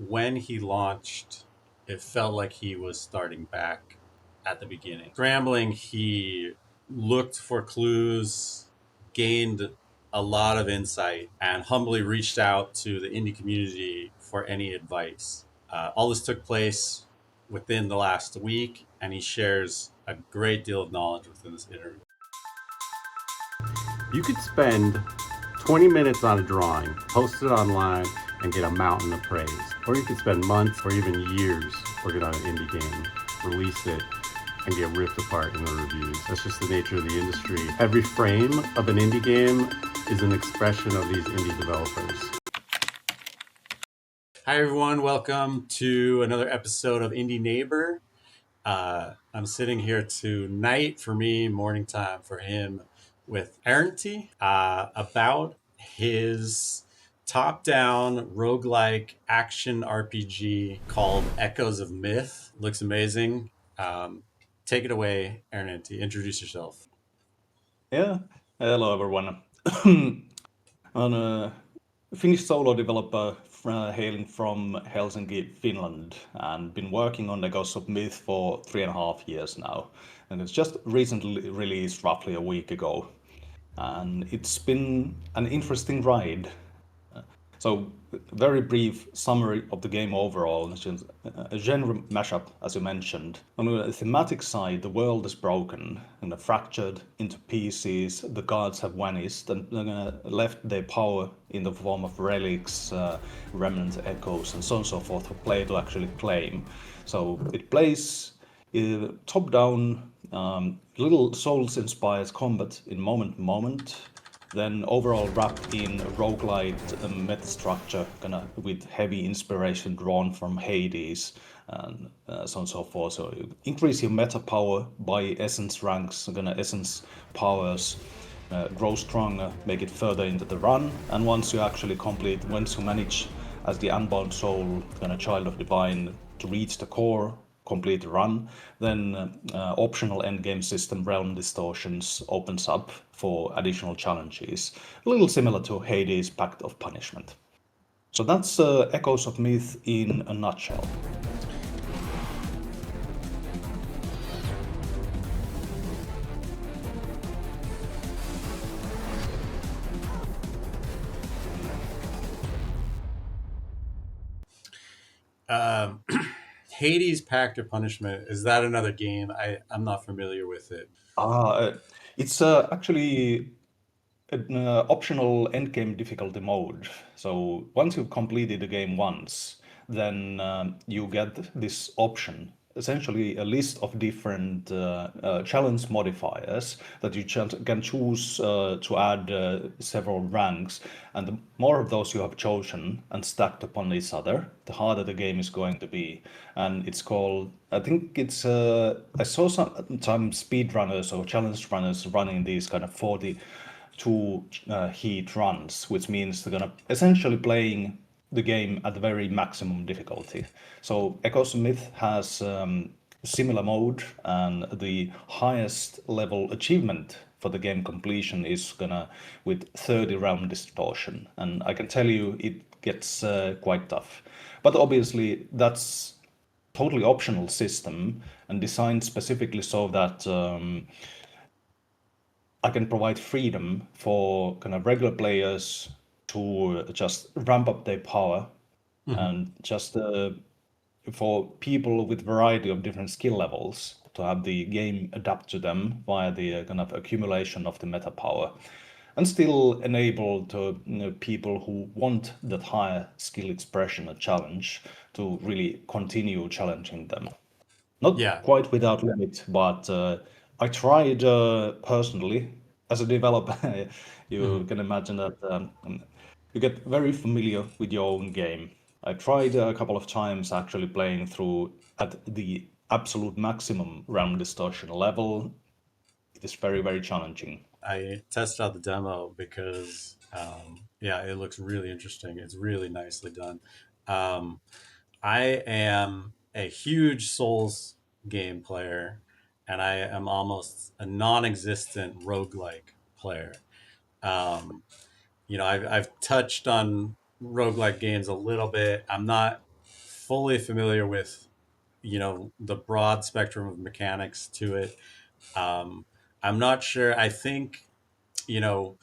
when he launched, it felt like he was starting back at the beginning. Scrambling, he looked for clues, gained a lot of insight, and humbly reached out to the indie community for any advice. All this took place within the last week, and he shares a great deal of knowledge within this interview. You could spend 20 minutes on a drawing, post it online, and get a mountain of praise. Or you could spend months or even years working on an indie game, release it, and get ripped apart in the reviews. That's just the nature of the industry. Every frame of an indie game is an expression of these indie developers. Hi, everyone. Welcome to another episode of Indie Neighbor. I'm sitting here tonight, for me, morning time for him, with Errantti about his top-down roguelike action RPG called Echoes of Myth. Looks amazing. Take it away, Errantti. Introduce yourself. Yeah, hello everyone. I'm a Finnish solo developer hailing from Helsinki, Finland, and been working on the Ghost of Myth for 3.5 years now. And it's just recently released roughly a week ago. And it's been an interesting ride. So, very brief summary of the game overall. It's just a genre mashup, as you mentioned. On the thematic side, the world is broken and fractured into pieces. The gods have vanished and left their power in the form of relics, remnant echoes, and so on and so forth for play to actually claim. So it plays top down, little Souls inspired combat in moment to moment, then overall wrapped in roguelite meta structure, with heavy inspiration drawn from Hades and so on and so forth. So you increase your meta power by essence ranks, essence powers, grow stronger, make it further into the run, and once you manage as the unbound soul, child of divine, to reach the core, complete the run, then optional endgame system realm distortions opens up for additional challenges, a little similar to Hades' Pact of Punishment. So that's Echoes of Myth in a nutshell. Um, Hades Pact or Punishment, is that another game? I'm not familiar with it. It's actually an optional endgame difficulty mode. So once you've completed the game once, then you get this option, essentially a list of different challenge modifiers that you can choose to add several ranks. And the more of those you have chosen and stacked upon each other, the harder the game is going to be. And it's called, I think it's, I saw some speedrunners or challenge runners running these kind of 42 heat runs, which means they're gonna essentially playing the game at the very maximum difficulty. So Echoes of Myth has similar mode, and the highest level achievement for the game completion is gonna with 30 round distortion, and I can tell you it gets quite tough. But obviously that's totally optional system and designed specifically so that I can provide freedom for kind of regular players to just ramp up their power, Mhm. and just for people with variety of different skill levels to have the game adapt to them via the kind of accumulation of the meta power, and still enable to people who want that higher skill expression a challenge to really continue challenging them. Not Yeah. quite without limit, but I tried personally as a developer. You Mhm. can imagine that you get very familiar with your own game. I tried a couple of times actually playing through at the absolute maximum RAM distortion level. It is very, very challenging. I tested out the demo because, yeah, it looks really interesting. It's really nicely done. Um, I am a huge Souls game player, and I am almost a non-existent roguelike player. I've touched on roguelike games a little bit. I'm not. fully familiar with the broad spectrum of mechanics to it. Um, I'm not sure. I think you know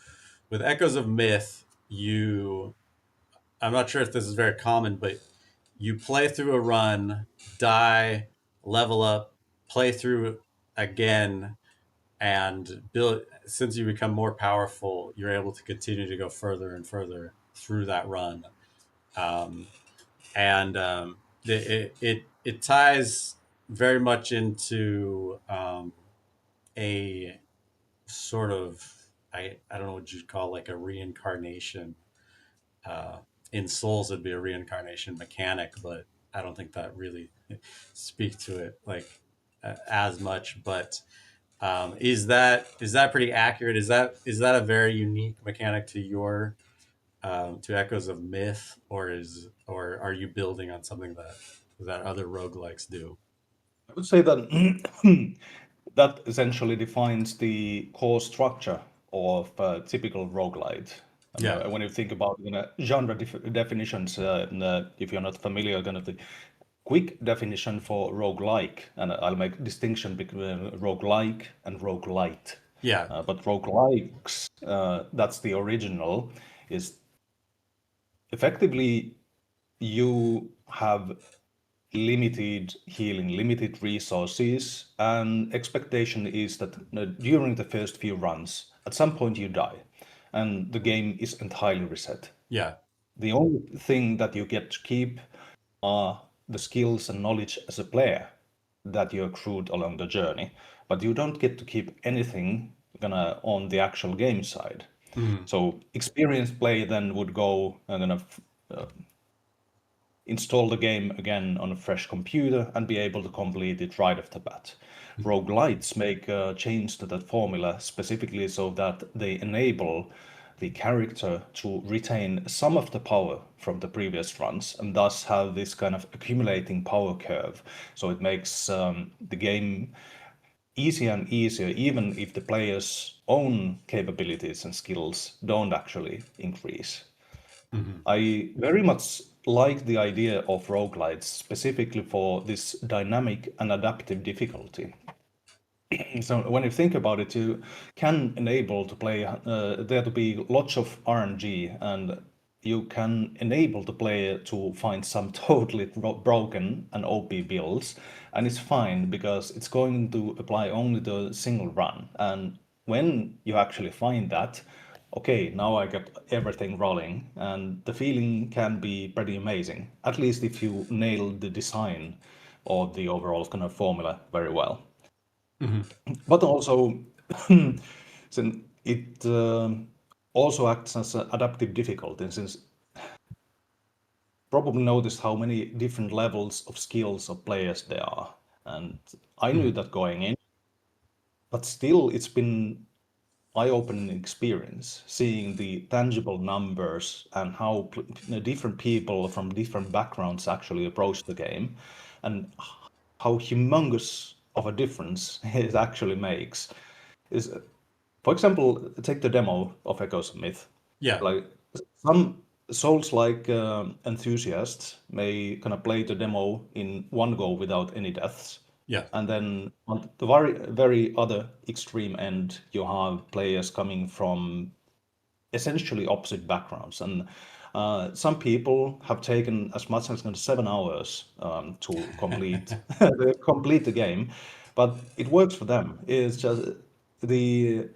with Echoes of Myth, you I'm not sure if this is very common, but you play through a run, die, level up, play through again, and build. Since you become more powerful, you're able to continue to go further and further through that run. Um, and it ties very much into a sort of I don't know what you'd call like a reincarnation. Uh, in Souls, it'd be a reincarnation mechanic, but I don't think that really speak to it like as much. But is that pretty accurate? Is that a very unique mechanic to your to Echoes of Myth, or are you building on something that other roguelikes do? I would say that that essentially defines the core structure of typical roguelite. And Yeah, when you think about genre definitions, if you're not familiar, kind of the quick definition for roguelike, and I'll make distinction between roguelike and roguelite. yeah, But roguelikes, that's the original, is effectively you have limited healing, limited resources, and expectation is that during the first few runs, at some point you die, and the game is entirely reset. yeah. The only thing that you get to keep are the skills and knowledge as a player that you accrued along the journey, but you don't get to keep anything gonna on the actual game side. Mhm, So experienced play then would go and gonna install the game again on a fresh computer and be able to complete it right off the bat. mhm, Roguelites make a change to that formula specifically so that they enable the character to retain some of the power from the previous runs and thus have this kind of accumulating power curve. So it makes the game easier and easier, even if the player's own capabilities and skills don't actually increase. mhm. I very much like the idea of roguelites specifically for this dynamic and adaptive difficulty. So when you think about it, you can enable to play there to be lots of RNG, and you can enable the player to find some totally broken and OP builds, and it's fine because it's going to apply only the single run. And when you actually find that, okay, now I got everything rolling, and the feeling can be pretty amazing. At least if you nail the design or the overall kind of formula very well. Mhm. But also, since it also acts as an adaptive difficulty, since probably noticed how many different levels of skills of players there are. And I knew Mhm. that going in, but still it's been eye-opening experience seeing the tangible numbers and how different people from different backgrounds actually approach the game and how humongous of a difference it actually makes is, for example, take the demo of Echoes of Myth. Yeah, Like some Souls-like enthusiasts may kind of play the demo in one go without any deaths, yeah. and then on the very other extreme end, you have players coming from essentially opposite backgrounds. And some people have taken as much as 7 hours to complete complete the game, but it works for them. It's just the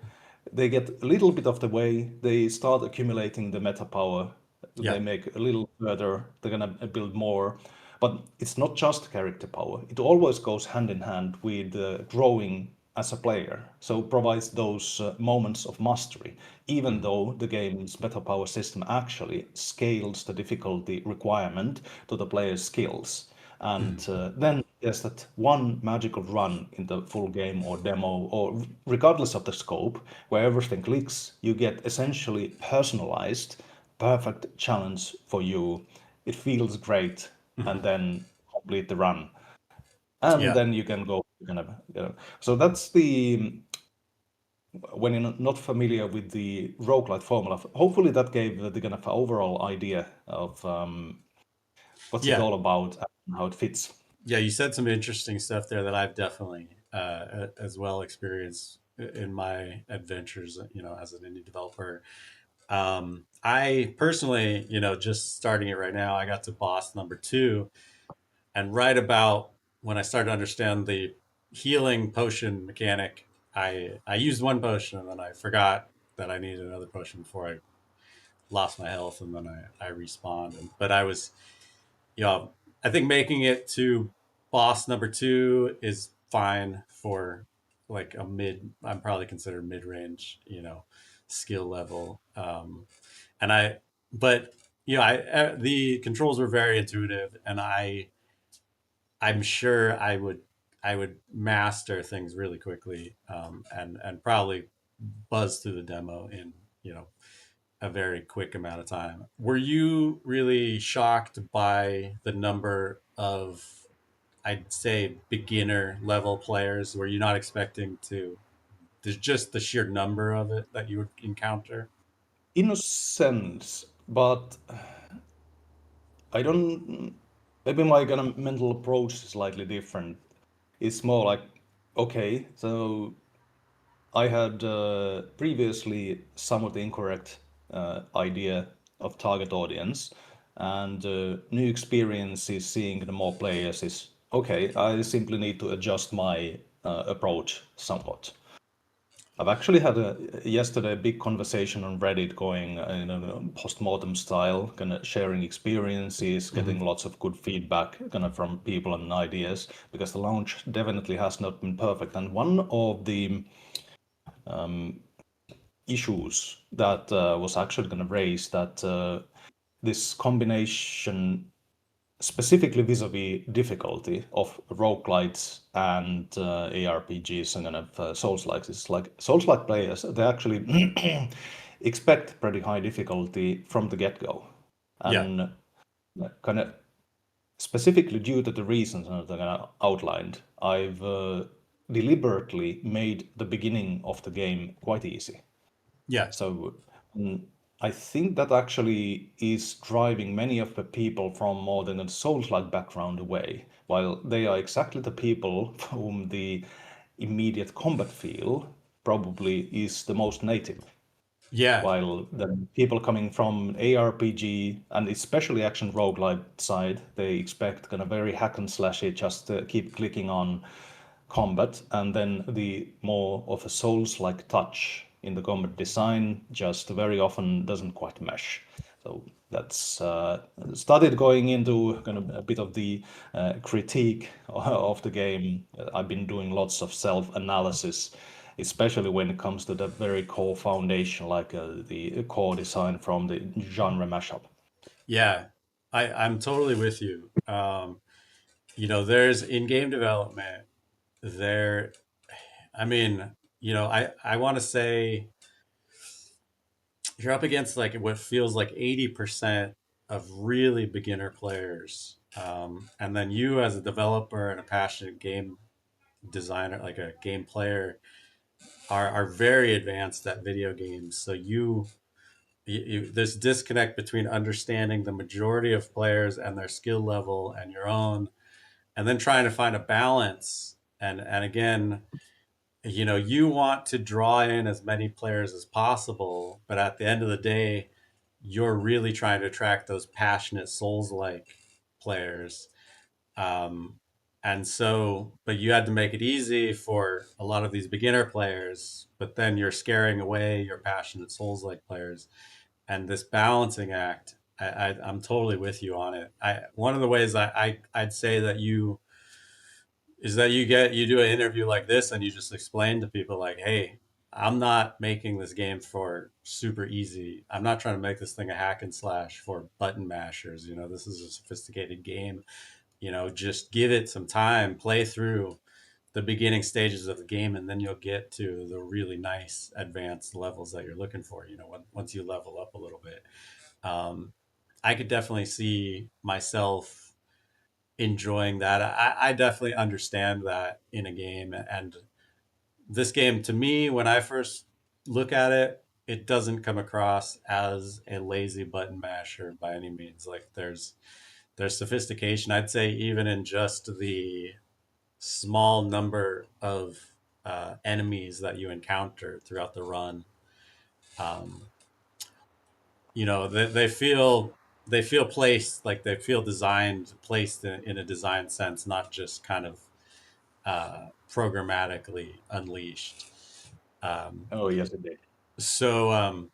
they get a little bit of the way. They start accumulating the meta power. They Yeah. make a little further. They're gonna build more, but it's not just character power. It always goes hand in hand with growing as a player. So provides those moments of mastery, even Mhm. though the game's meta power system actually scales the difficulty requirement to the player's skills. And Mhm. then there's that one magical run in the full game or demo, or regardless of the scope, where everything clicks, you get essentially personalized, perfect challenge for you. It feels great, and Mhm. then complete the run. And Yeah. then you can go kind of, so that's the when you're not familiar with the roguelite formula, hopefully that gave the kind of overall idea of what's it Yeah, all about and how it fits. yeah, you said some interesting stuff there that I've definitely as well experienced in my adventures, as an indie developer. I personally, just starting it right now, I got to boss number two, and right about when I started to understand the healing potion mechanic, I used one potion and then I forgot that I needed another potion before I lost my health, and then I respawned. But I was, you know, I think making it to boss number two is fine for like a mid. I'm probably considered mid range, skill level. And I, but the controls were very intuitive, and I'm sure I would master things really quickly, and probably buzz through the demo in you know a very quick amount of time. Were you really shocked by the number of, I'd say, beginner level players? Were you not expecting to? There's just the sheer number of it that you would encounter. In a sense, but I don't. Maybe my kind of mental approach is slightly different. It's more like, okay, so I had previously somewhat incorrect idea of target audience, and new experiences, seeing the more players is okay. I simply need to adjust my approach somewhat. I've actually had yesterday a big conversation on Reddit going in a post-mortem style, kind of sharing experiences, Hmm. getting lots of good feedback kind of from people and ideas, because the launch definitely has not been perfect. And one of the issues that was actually going to raise that this combination specifically vis-a-vis difficulty of roguelites and ARPGs and kind of Souls-likes. It's like Souls-like players, they actually expect pretty high difficulty from the get-go. Yeah, And kind of specifically due to the reasons that I outlined, I've deliberately made the beginning of the game quite easy. yeah, So mm, I think that actually is driving many of the people from more than a Souls-like background away, while they are exactly the people for whom the immediate combat feel probably is the most native. yeah, While the people coming from ARPG and especially action roguelite side, they expect kind of very hack and slashy, just keep clicking on combat, and then the more of a Souls-like touch in the combat design just very often doesn't quite mesh. So that's started going into kind of a bit of the critique of the game. I've been doing lots of self-analysis, especially when it comes to the very core foundation, like the core design from the genre mashup. yeah. I'm totally with you. There's in game development there. I mean, I want to say you're up against like what feels like 80% of really beginner players. And then you, as a developer and a passionate game designer, like a game player, are very advanced at video games. So this disconnect between understanding the majority of players and their skill level and your own, and then trying to find a balance. And again, you want to draw in as many players as possible, but at the end of the day, you're really trying to attract those passionate souls like players. Um, and so, but you had to make it easy for a lot of these beginner players, but then you're scaring away your passionate souls like players. And this balancing act, I'm totally with you on it. One of the ways I'd say that you do an interview like this and you just explain to people like, hey, I'm not making this game for super easy. I'm not trying to make this thing a hack and slash for button mashers. This is a sophisticated game. Just give it some time, play through the beginning stages of the game, and then you'll get to the really nice advanced levels that you're looking for. Once you level up a little bit. um, I could definitely see myself enjoying that. I definitely understand that in a game. And this game, to me, when I first look at it, it doesn't come across as a lazy button masher by any means. Like there's sophistication. I'd say even in just the small number of enemies that you encounter throughout the run. Um, they feel placed, like they feel designed, placed in a design sense, not just kind of programmatically unleashed. Um, Oh, yes, indeed. so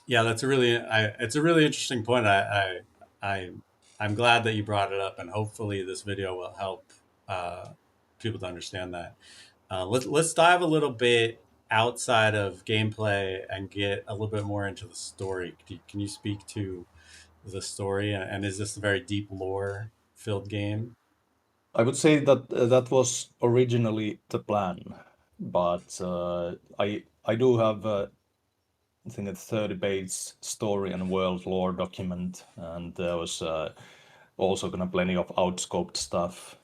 yeah, it's a really interesting point. I I'm glad that you brought it up, and hopefully this video will help uh, people to understand that. Let's dive a little bit outside of gameplay and get a little bit more into the story. Can you speak to the story, and is this a very deep lore filled game? I would say that that was originally the plan, but I do have I think a 30-page story and world lore document, and there was also gonna plenty of outscoped stuff.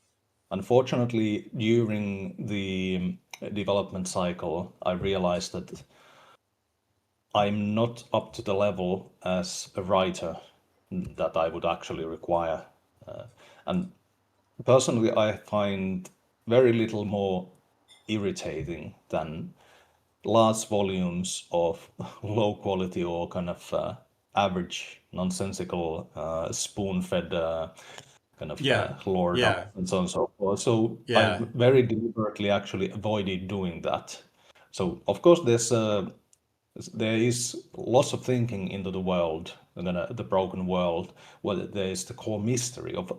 Unfortunately, during the development cycle, I realized that I'm not up to the level as a writer that I would actually require. And personally, I find very little more irritating than large volumes of low quality or kind of average, nonsensical, spoon fed kind of Yeah, lore dump yeah, and so on and so forth. So I yeah. very deliberately actually avoided doing that. So, of course, there is lots of thinking into the world, and then the broken world. Well, there is the core mystery of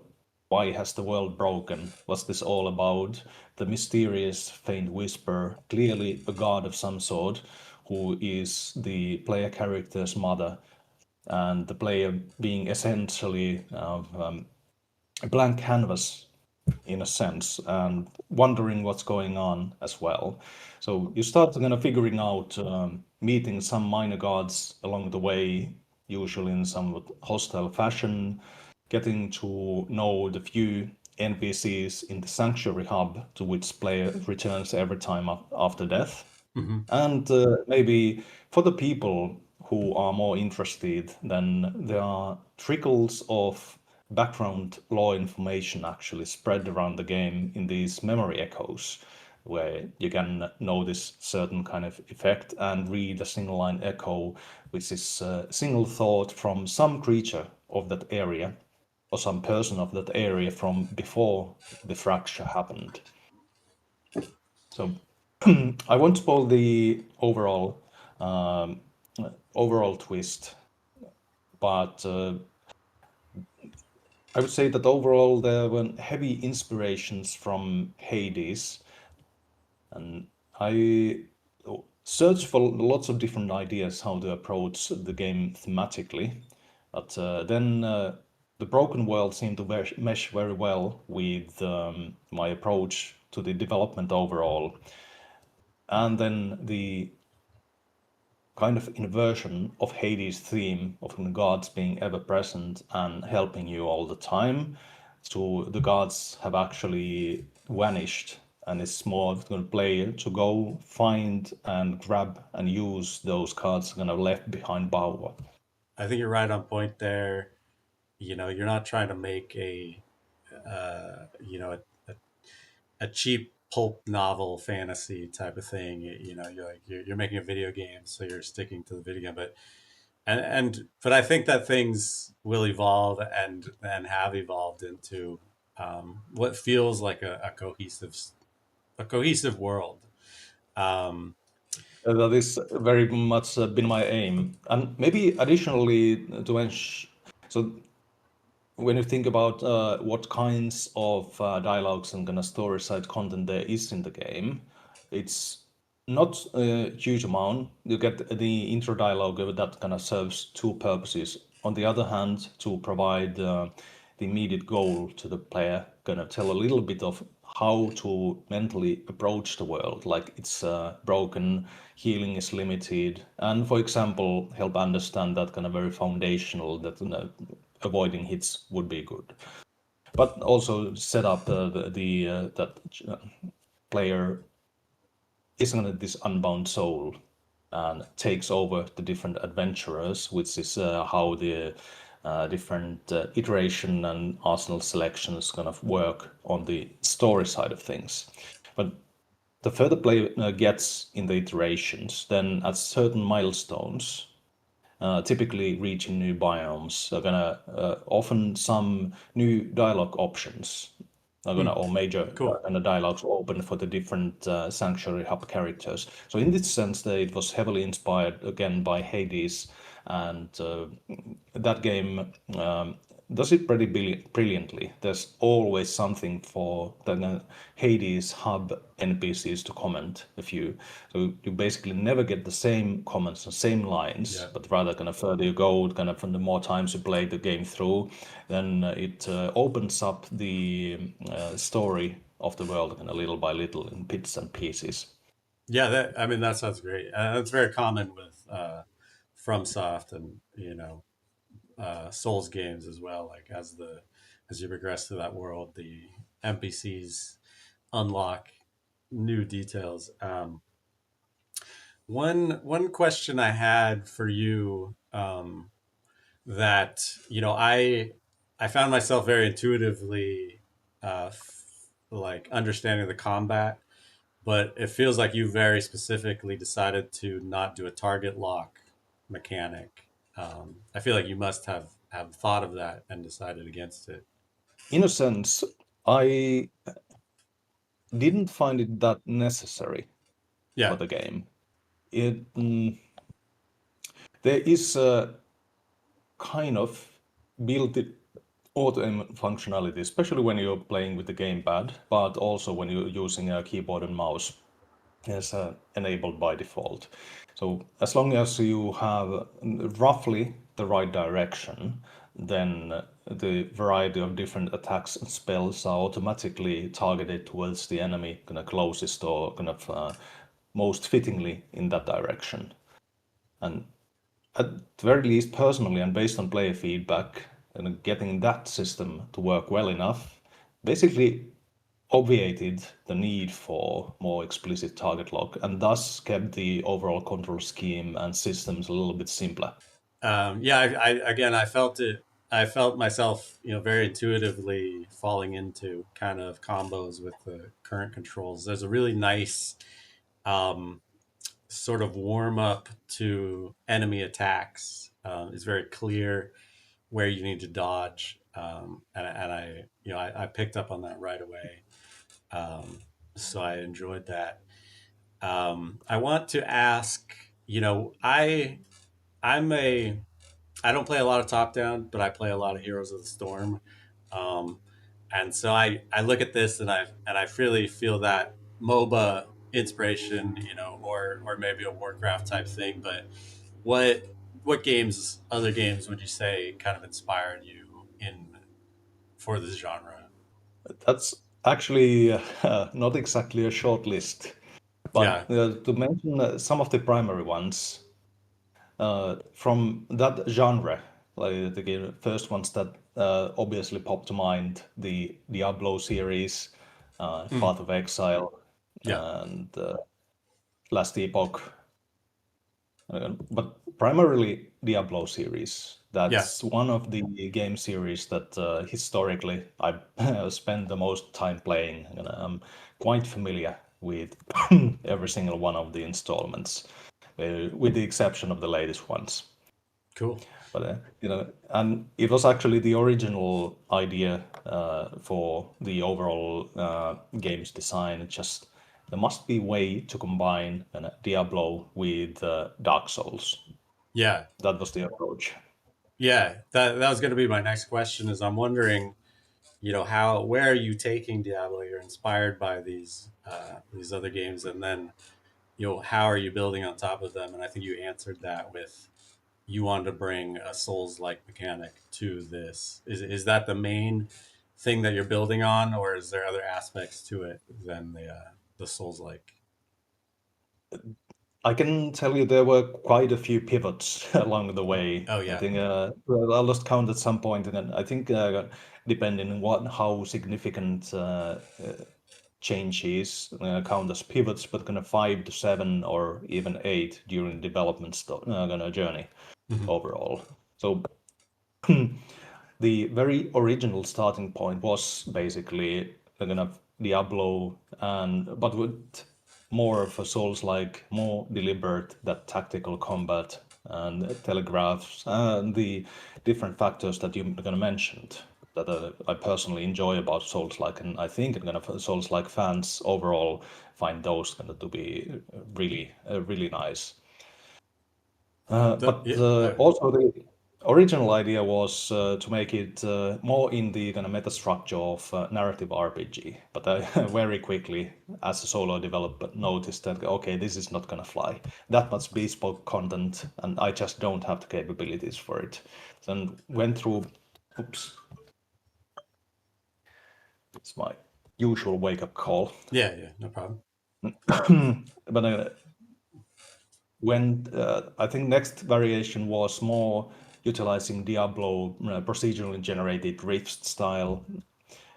why has the world broken? What's this all about? The mysterious faint whisper, clearly a god of some sort, who is the player character's mother, and the player being essentially a blank canvas in a sense, and wondering what's going on as well. So you start kind of figuring out, meeting some minor gods along the way, usually in some hostile fashion, getting to know the few NPCs in the sanctuary hub to which player returns every time after death. Hmm. And maybe for the people who are more interested, then there are trickles of background lore information actually spread around the game in these memory echoes, where you can notice certain kind of effect and read a single line echo, which is a single thought from some creature of that area or some person of that area from before the fracture happened. So I won't spoil the um, overall twist, but I would say that overall there were heavy inspirations from Hades, and I searched for lots of different ideas how to approach the game thematically, but then the broken world seemed to mesh very well with my approach to the development overall, and then the kind of inversion of Hades' theme of the gods being ever present and helping you all the time. So the gods have actually vanished, and it's more of the player to go find and grab and use those cards kind of left behind Bawa. I think you're right on point there. You're not trying to make a a cheap pulp novel fantasy type of thing. You're making a video game, so you're sticking to the video game. But I think that things will evolve and have evolved into what feels like a cohesive world. Um, That is very much been my aim. And maybe additionally to so when you think about what kinds of dialogues and kind of story side content there is in the game, it's not a huge amount. You get the intro dialogue that kind of serves two purposes. On the other hand, to provide the immediate goal to the player, kind of tell a little bit of how to mentally approach the world, like it's broken, healing is limited, and for example, help understand that kind of very foundational that avoiding hits would be good. But also set up the that player isn't this unbound soul and takes over the different adventurers, which is how the different iteration and arsenal selections kind of work on the story side of things. But the further play gets in the iterations, then at certain milestones, typically reaching new biomes are gonna often some new dialogue options are gonna Hmm, or major cool. kind of dialogues open for the different sanctuary hub characters. So in this sense, it was heavily inspired again by Hades, and that game does it pretty brilliantly. There's always something for the Hades hub NPCs to comment a few. So you basically never get the same comments and same lines, Yeah. but rather kind of further you go, kind of from the more times you play the game through, then it opens up the story of the world kind of little by little in bits and pieces. Yeah, that I mean that sounds great. That's very common with FromSoft and Souls games as well. Like as you progress through that world, the NPCs unlock new details. One question I had for you, that I found myself very intuitively like understanding the combat, but it feels like you very specifically decided to not do a target lock mechanic. I feel like you must have thought of that and decided against it. In a sense, I didn't find it that necessary for Yeah. the game. It there is a kind of built-in auto aim functionality, especially when you're playing with the gamepad, but also when you're using a keyboard and mouse is enabled by default. So as long as you have roughly the right direction, then the variety of different attacks and spells are automatically targeted towards the enemy kind of closest or kind of most fittingly in that direction. And at the very least, personally, and based on player feedback, and getting that system to work well enough, basically obviated the need for more explicit target lock and thus kept the overall control scheme and systems a little bit simpler. Yeah, I again, I felt it. I felt myself, very intuitively falling into kind of combos with the current controls. There's a really nice um, sort of warm up to enemy attacks. It's very clear where you need to dodge, and I picked up on that right away. Um, so I enjoyed that. I want to ask, I'm a I don't play a lot of top down, but I play a lot of Heroes of the Storm. Um, and so I look at this and I really feel that MOBA inspiration, or maybe a Warcraft type thing. But what other games would you say kind of inspired you in for this genre? That's actually not exactly a short list, but Yeah. to mention some of the primary ones from that genre, like the first ones that obviously pop to mind, the Diablo series, Mm, Path of Exile, yeah. and Last Epoch, but primarily Diablo series. Yeah. That's one of the game series that historically I spent the most time playing, and I'm quite familiar with every single one of the installments, with the exception of the latest ones. Cool. But and it was actually the original idea for the overall game's design. Just there must be a way to combine Diablo with Dark Souls. Yeah. That was the approach. Yeah. That was going to be my next question. Is I'm wondering, how where are you taking Diablo? You're inspired by these other games, and then how are you building on top of them? And I think you answered that with you wanted to bring a Souls like mechanic to this. Is that the main thing that you're building on, or is there other aspects to it than the Souls like? I can tell you there were quite a few pivots along the way. Oh I yeah. think well, I lost count at some point, and then I think depending on what how significant changes count as pivots, but kind of 5 to 7 or even 8 during development kind of journey Hmm. overall. So The very original starting point was basically a kind of Diablo, and but with more of a Souls-like, more deliberate, that tactical combat and telegraphs and the different factors that you kind of mentioned that I personally enjoy about Souls-like, and I think kind of Souls-like fans overall find those kind of to be really nice. But Yeah, also the original idea was to make it more in the kind of meta structure of narrative RPG. But I very quickly, as a solo developer, noticed that okay, this is not gonna fly. That much bespoke content, and I just don't have the capabilities for it. Then went through. Oops, it's my usual wake up call. yeah, yeah, no problem. But when I think next variation was more utilizing Diablo procedurally generated Rift style.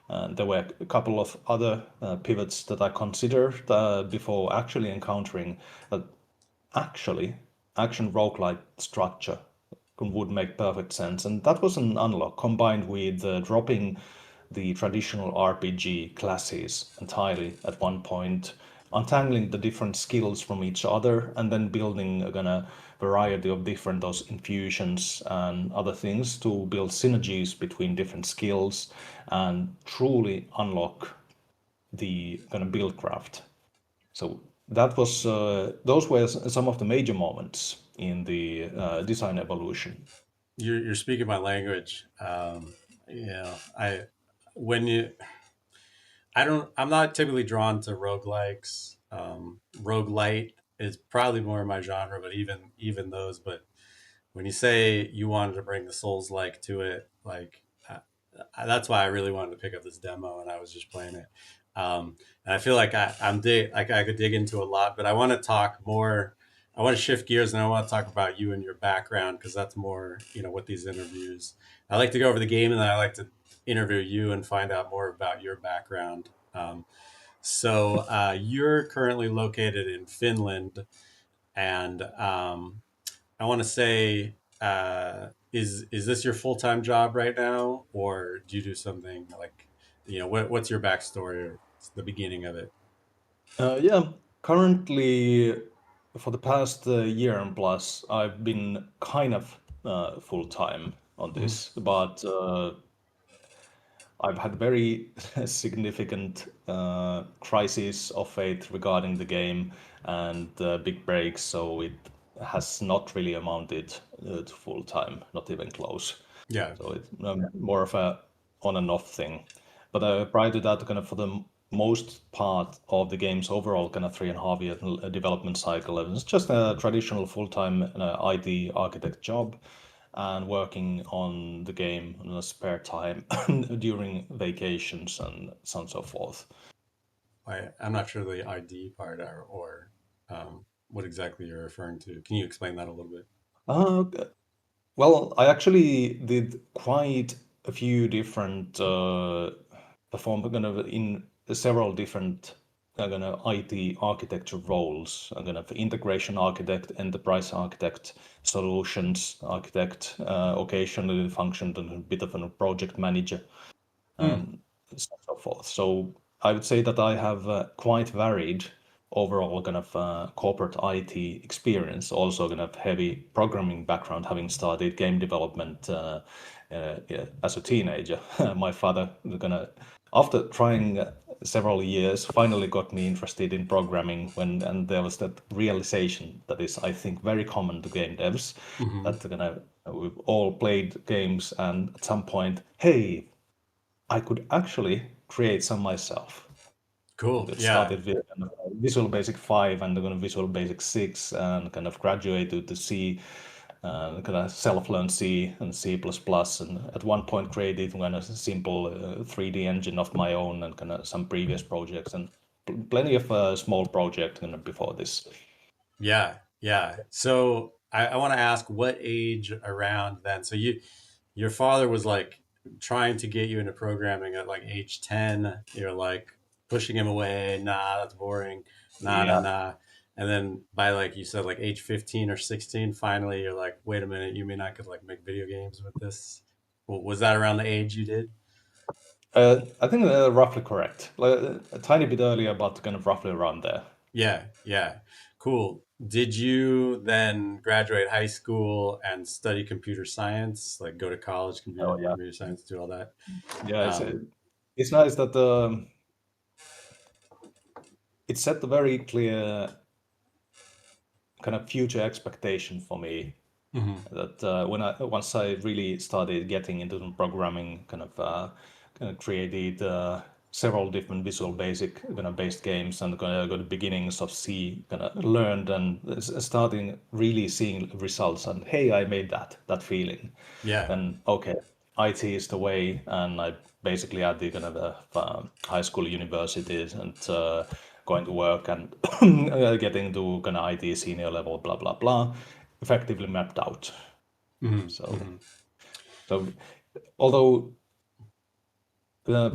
And there were a couple of other pivots that I considered before actually encountering that actually action roguelike structure would make perfect sense. And that was an unlock combined with dropping the traditional RPG classes entirely at one point, untangling the different skills from each other, and then building a kind of variety of different those infusions and other things to build synergies between different skills and truly unlock the kind of build craft. So that was those were some of the major moments in the design evolution. You're speaking my language. You know, when you I don't I'm not typically drawn to roguelikes. Roguelite is probably more my genre, but even those, but when you say you wanted to bring the Souls like to it, that's why I really wanted to pick up this demo, and I was just playing it. And I feel like I could dig into a lot, but I want to talk more. I want to shift gears, and I want to talk about you and your background because that's more, what these interviews. I like to go over the game, and then I like to interview you and find out more about your background. So you're currently located in Finland, and I want to say, is this your full time job right now, or do you do something like, what's your backstory or the beginning of it? Yeah, currently for the past year and plus, I've been kind of full time on Mhm. this, but I've had very significant crises of faith regarding the game and big breaks, so it has not really amounted to full time, not even close. Yeah. So it's more of a on and off thing. But prior to that, kind of for the most part of the game's overall kind of 3.5 year development cycle, it was just a traditional full-time IT architect job and working on the game in a spare time during vacations and so on and so forth. I'm not sure the ID part or what exactly you're referring to. Can you explain that a little bit? Uh, well, I actually did quite a few different perform kind of in several different kind of IT architecture roles. Kind of integration architect, enterprise architect, solutions architect, occasionally functioned as a bit of a project manager Mm, and so forth. So I would say that I have quite varied overall kind of corporate IT experience, also kind of heavy programming background, having started game development yeah, as a teenager. My father, kind of, after trying several years, finally got me interested in programming when, and there was that realization that is, I think, very common to game devs, hmm. that kind of we've all played games and at some point, hey, I could actually create some myself. And Cool. it Yeah. started with kind of Visual Basic 5 and then Visual Basic 6 and kind of graduated to C, kind of self-learned C and C++, and at one point created kind of a simple 3D engine of my own and kind of some previous projects and plenty of small projects kind of before this. Yeah. Yeah. So I want to ask what age around then? So your father was like trying to get you into programming at like age 10. You're like pushing him away. Nah, that's boring. Nah, nah, Yeah. nah. And then by like you said, like age 15 or 16, finally you're like, wait a minute, you mean I could like make video games with this? Was that around the age you did? I think roughly correct. Like, a tiny bit earlier, but kind of roughly around there. Yeah, yeah. Cool. Did you then graduate high school and study computer science, like go to college, Oh yeah, computer science, do all that? yeah. Um, It's nice that it set a very clear kind of future expectation for me mhm. that when I once I really started getting into the programming, kind of created several different Visual Basic kind of based games and kind of got the beginnings of C kind of learned and starting really seeing results and hey, I made that feeling. Yeah. Then okay, IT is the way, and I basically at the kind of high school, universities, and going to work and getting to kind of IT senior level, blah blah blah, effectively mapped out. Hmm. So, Hmm. so although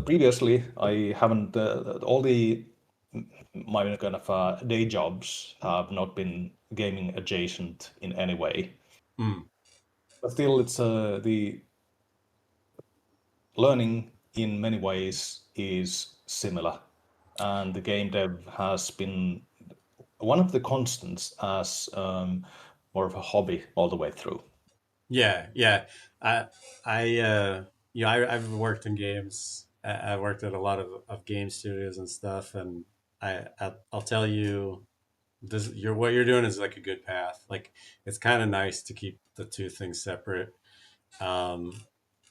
previously I haven't all the my kind of day jobs have not been gaming adjacent in any way, Mm. but still it's the learning in many ways is similar, and the game dev has been one of the constants as more of a hobby all the way through. Yeah, yeah. I, I've worked in games. I worked at a lot of game studios and stuff, and I'll tell you, what you're doing is like a good path. Like it's kind of nice to keep the two things separate. Um,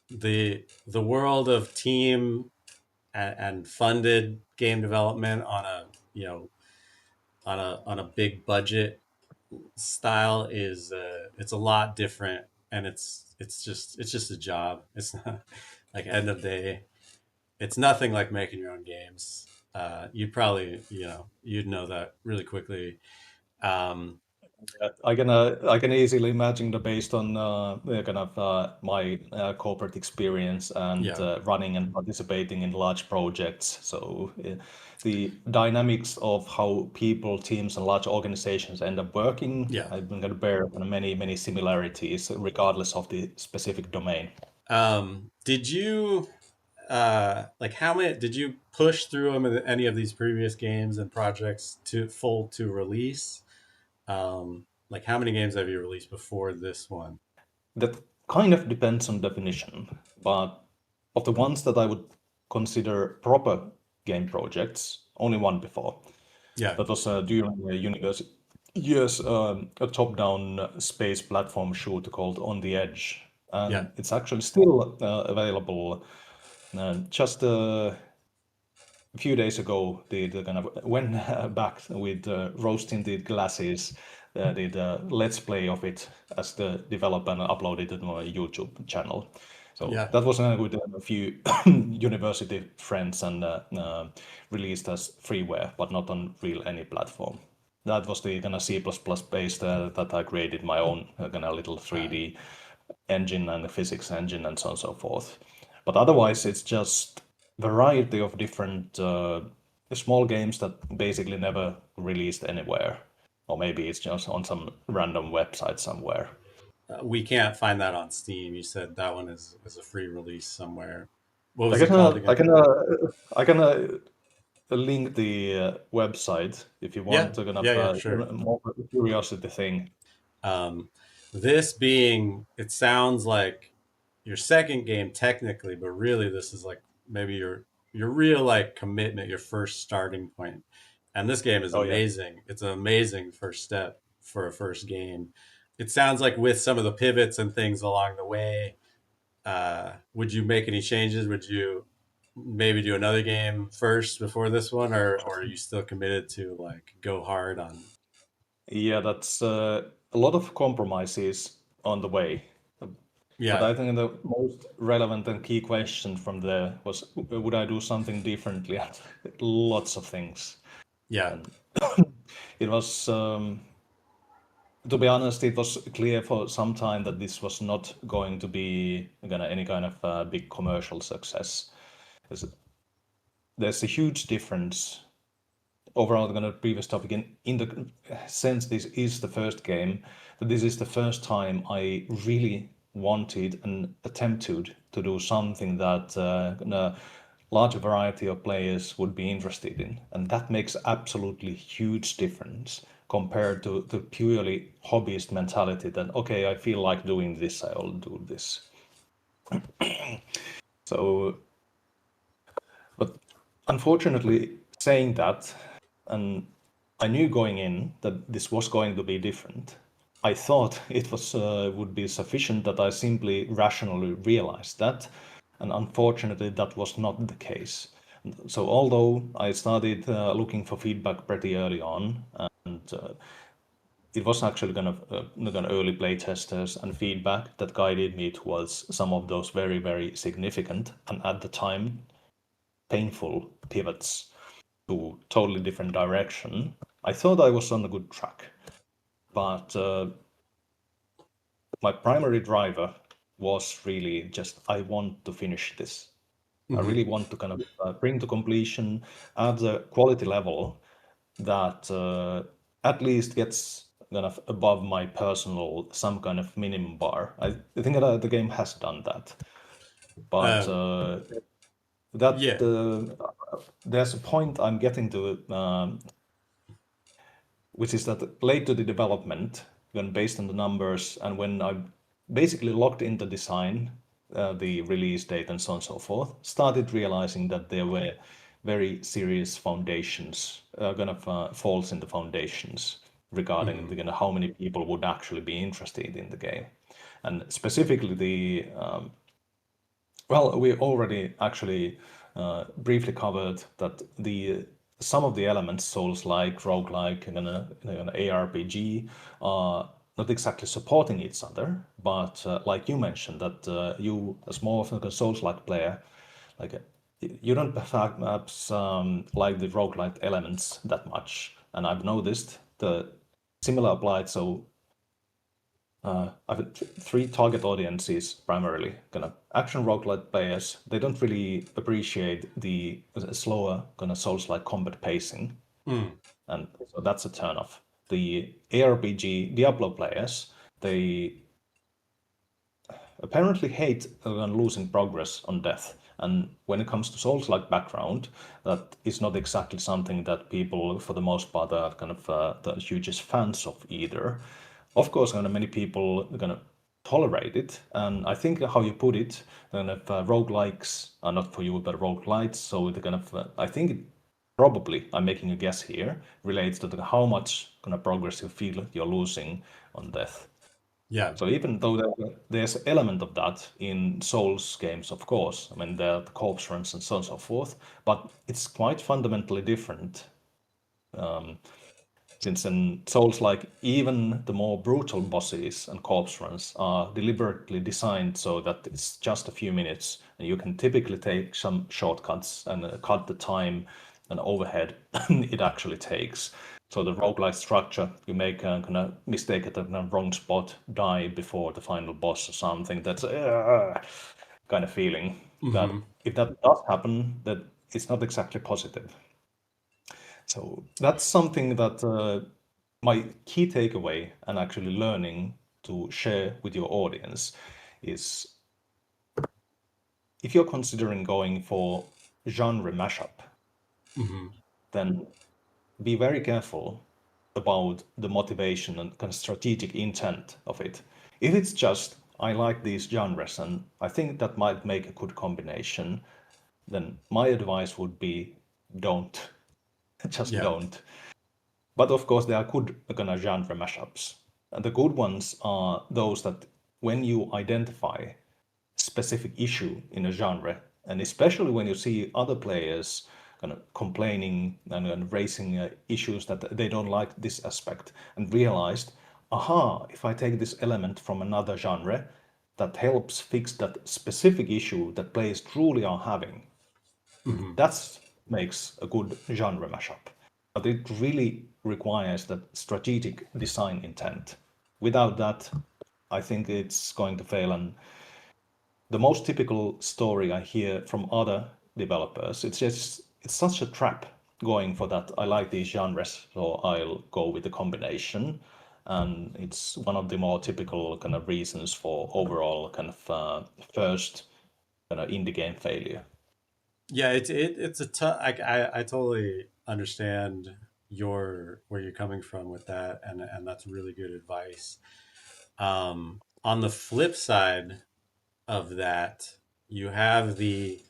the world of team and funded game development on a on a big budget style is it's a lot different, and it's just a job. It's not like end of day. It's nothing like making your own games. You'd probably you'd know that really quickly. Um, I can easily imagine that based on kind of my corporate experience and yeah, running and participating in large projects. So the dynamics of how people, teams, and large organizations end up working, yeah. I've been going to bear on many similarities, regardless of the specific domain. Did you like how many did you push through them in any of these previous games and projects to release? Like how many games have you released before this one? That kind of depends on definition, but of the ones that I would consider proper game projects, only one before. Yeah, That was during the university years, a top-down space platform shooter called On the Edge, yeah, and it's actually still available. Just a few days ago, the kind of went back with rose-tinted glasses, did a let's play of it as the developer and uploaded it on my YouTube channel. So yeah. that was with a few university friends and released as freeware, but not on real any platform. That was the kind of C++ based that I created my own kind of little Uh, 3D engine and the physics engine and so on and so forth. But otherwise, it's just variety of different small games that basically never released anywhere, or maybe it's just on some random website somewhere. we can't find that on Steam. You said that one is a free release somewhere. What I was it can called uh, I again? can uh, I can link the website if you Yeah, want to kind yeah, of yeah, sure. more of a curiosity thing. Um, this being, it sounds like your second game technically, but really this is like maybe your real like commitment, your first starting point. And this game is Oh yeah. amazing. It's an amazing first step for a first game. It sounds like with some of the pivots and things along the way, would you make any changes? Would you maybe do another game first before this one, or are you still committed to like go hard on? Yeah, that's a lot of compromises on the way. But Yeah, I think the most relevant and key question from there was, would I do something differently? Lots of things. yeah, And it was, to be honest, it was clear for some time that this was not going to be gonna any kind of big commercial success. There's, there's a huge difference overall going to previous topic in the sense this is the first game that this is the first time I really wanted and attempted to do something that a larger variety of players would be interested in, and that makes absolutely huge difference compared to the purely hobbyist mentality that okay, I feel like doing this, I'll do this. So, but unfortunately, saying that, and I knew going in that this was going to be different. I thought it was would be sufficient that I simply rationally realized that, and unfortunately, that was not the case. So, although I started looking for feedback pretty early on, and it was actually gonna early play testers and feedback that guided me towards some of those very, very significant and at the time painful pivots to totally different direction. I thought I was on a good track, but my primary driver was really just I want to finish this. I Mm-hmm. really want to kind of bring to completion at the quality level that at least gets kind of above my personal some kind of minimum bar. I think that the game has done that, but Um, that yeah. there's a point I'm getting to, which is that late to the development, when based on the numbers, and when I basically locked in the design, the release date, and so on and so forth, started realizing that there were very serious foundations, kind of faults in the foundations regarding Mm-hmm. the, kind of how many people would actually be interested in the game. And specifically the well, we already actually briefly covered that the some of the elements, Souls-like, roguelike, and an ARPG, are not exactly supporting each other. But like you mentioned, that you, as more of a Souls-like player, like you don't perhaps like the roguelike elements that much. And I've noticed the similar applied. So I've three target audiences primarily. Kind of action roguelite players. They don't really appreciate the slower kind of Souls-like combat pacing, Mm. and so that's a turnoff. The ARPG Diablo players, they apparently hate losing progress on death. And when it comes to Souls-like background, that is not exactly something that people, for the most part, are kind of the hugest fans of either. Of course, kind of many people are going to tolerate it, and I think how you put it, kind of roguelikes are not for you, but roguelites. So the kind of I think it probably, I'm making a guess here, relates to how much kind of progress you feel you're losing on death. Yeah. So even though there's an element of that in Souls games, of course, I mean the corpse runs and so on and so forth, but it's quite fundamentally different. Since in Souls, like even the more brutal bosses and corpse runs are deliberately designed so that it's just a few minutes, and you can typically take some shortcuts and cut the time and overhead it actually takes. So the roguelike structure, you make a kind of mistake at the wrong spot, die before the final boss or something. That's kind of feeling that Mm-hmm. if that does happen, that it's not exactly positive. So that's something that my key takeaway and actually learning to share with your audience is if you're considering going for genre mashup, Mm-hmm. then be very careful about the motivation and kind of strategic intent of it. If it's just, I like these genres and I think that might make a good combination, then my advice would be don't. Just Yeah. don't. But of course, there are good kind of genre mashups. And the good ones are those that when you identify specific issue in a genre, and especially when you see other players kind of complaining and raising issues that they don't like this aspect, and realized, aha, if I take this element from another genre, that helps fix that specific issue that players truly are having. Mm-hmm. That makes a good genre mashup. But it really requires that strategic design intent. Without that, I think it's going to fail. And the most typical story I hear from other developers, it's such a trap going for that. I like these genres, so I'll go with the combination. and it's one of the more typical kind of reasons for overall kind of first kind of indie game failure. Yeah, it's a tough. I totally understand your where you're coming from with that, and that's really good advice. On the flip side of that, you have the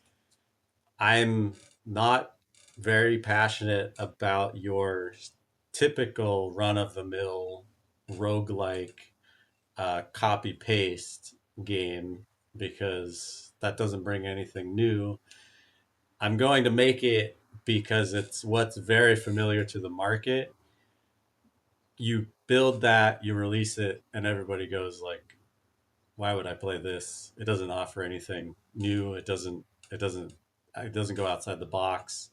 I'm not very passionate about your typical run of the mill roguelike copy paste game because that doesn't bring anything new. I'm going to make it because it's what's very familiar to the market. You build that, you release it, and everybody goes like, "Why would I play this? It doesn't offer anything new. It doesn't. It doesn't go outside the box."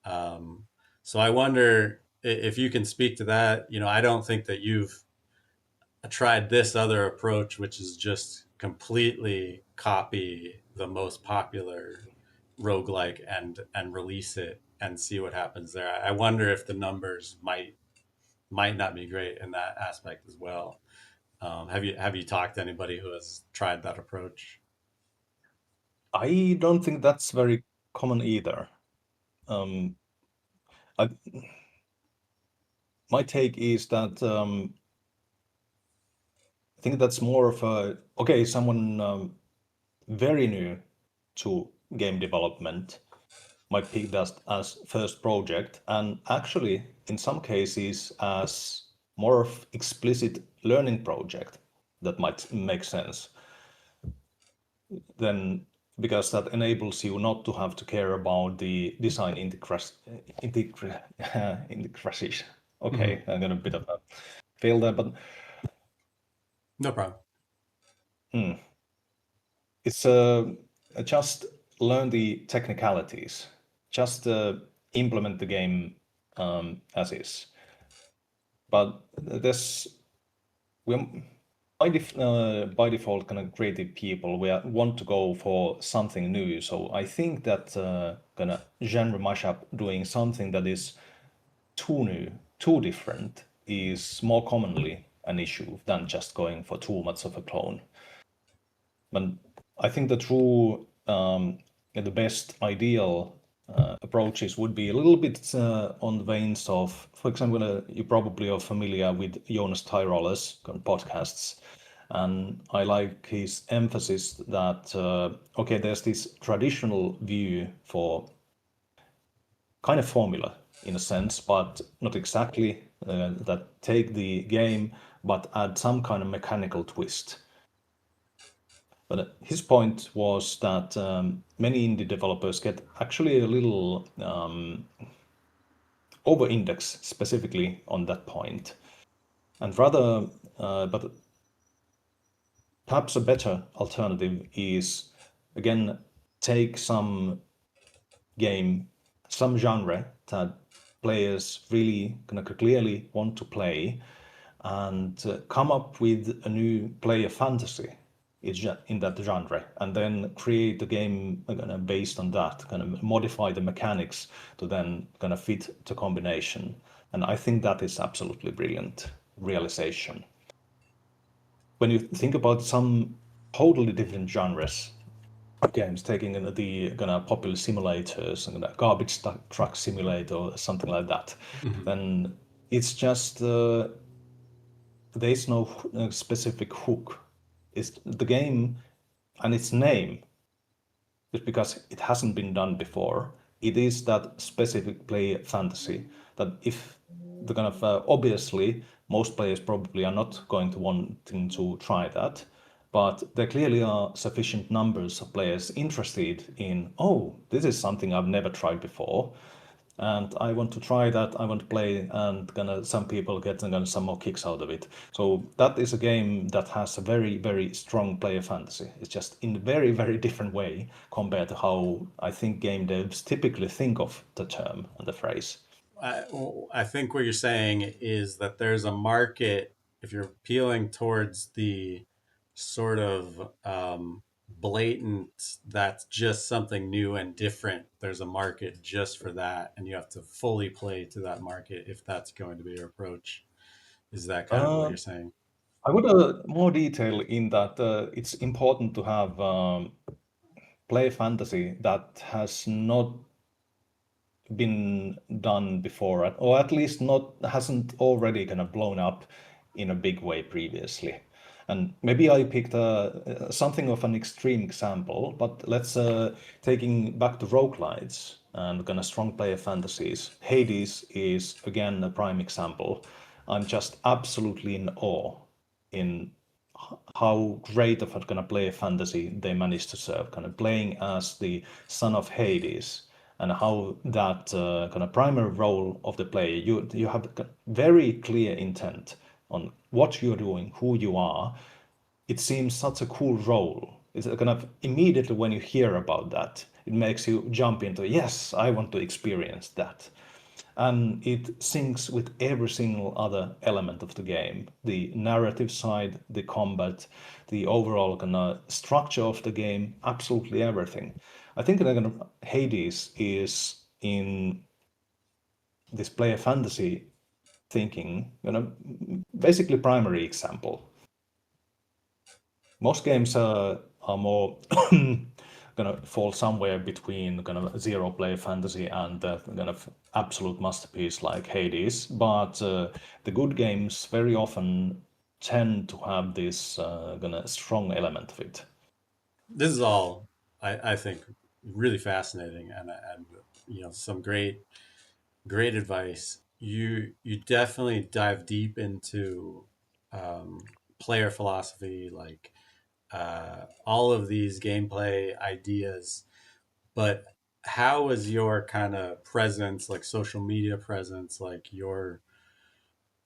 Um, so I wonder if you can speak to that. You know, I don't think that you've tried this other approach, which is just completely copy the most popular roguelike and release it and see what happens there. I wonder if the numbers might not be great in that aspect as well. Have you talked to anybody who has tried that approach? I don't think that's very common either. Um, I, my take is that I think that's more of a okay, someone very new to game development might pick that as first project, and actually, in some cases, as more of explicit learning project that might make sense. Then, because that enables you not to have to care about the design intricacies. Mm-hmm. Okay, I'm gonna bit of a fail there, but No problem. hmm, it's just learn the technicalities, just implement the game as is. But this we by default kind of creative people want to go for something new. So I think that kind of genre mashup doing something that is too new, too different is more commonly an issue than just going for too much of a clone. But I think the true, the best ideal approaches would be a little bit on the veins of, for example, you probably are familiar with Jonas Tyroller's podcasts. And I like his emphasis that, okay, there's this traditional view for kind of formula in a sense, but not exactly, that take the game but add some kind of mechanical twist. But his point was that many indie developers get actually a little over index specifically on that point. And rather, but perhaps a better alternative is again take some game, some genre that players really kind of clearly want to play and come up with a new player fantasy in that genre and then create the game based on that, kind of modify the mechanics to then kind of fit the combination. And I think that is absolutely brilliant realization. When you think about some totally different genres of games, taking the kind of popular simulators and garbage truck simulator or something like that, Mm-hmm. then it's just there is no specific hook. It's the game and its name is because it hasn't been done before. It is that specific play fantasy that if the kind of obviously most players probably are not going to wanting to try that, but there clearly are sufficient numbers of players interested in, oh, this is something I've never tried before and I want to try that. I want to play, and gonna some people get some more kicks out of it. So that is a game that has a very very strong player fantasy. It's just in a very very different way compared to how I think game devs typically think of the term and the phrase. I think what you're saying is that there's a market if you're appealing towards the sort of blatant that's just something new and different. There's a market just for that, and you have to fully play to that market if that's going to be your approach. Is that kind of what Uh, you're saying? I would more detail in that it's important to have play fantasy that has not been done before, or at least not hasn't already kind of blown up in a big way previously. And maybe I picked something of an extreme example, but let's taking back to roguelites and kind of strong player fantasies. Hades is again a prime example. I'm just absolutely in awe in how great of a kind of player fantasy they managed to serve, kind of playing as the son of Hades, and how that kind of primary role of the player, you have very clear intent on what you're doing, who you are. It seems such a cool role. It's a kind of immediately when you hear about that, it makes you jump into, yes, I want to experience that. And it syncs with every single other element of the game, the narrative side, the combat, the overall kind of structure of the game, absolutely everything. I think that kind of Hades is in this player fantasy thinking, basically primary example. Most games are more gonna fall somewhere between kind of zero player fantasy and kind of absolute masterpiece like Hades. But the good games very often tend to have this kind of strong element of it. This is all, I think, really fascinating, and some great advice. You definitely dive deep into player philosophy, like all of these gameplay ideas. But how is your kind of presence, like social media presence, like your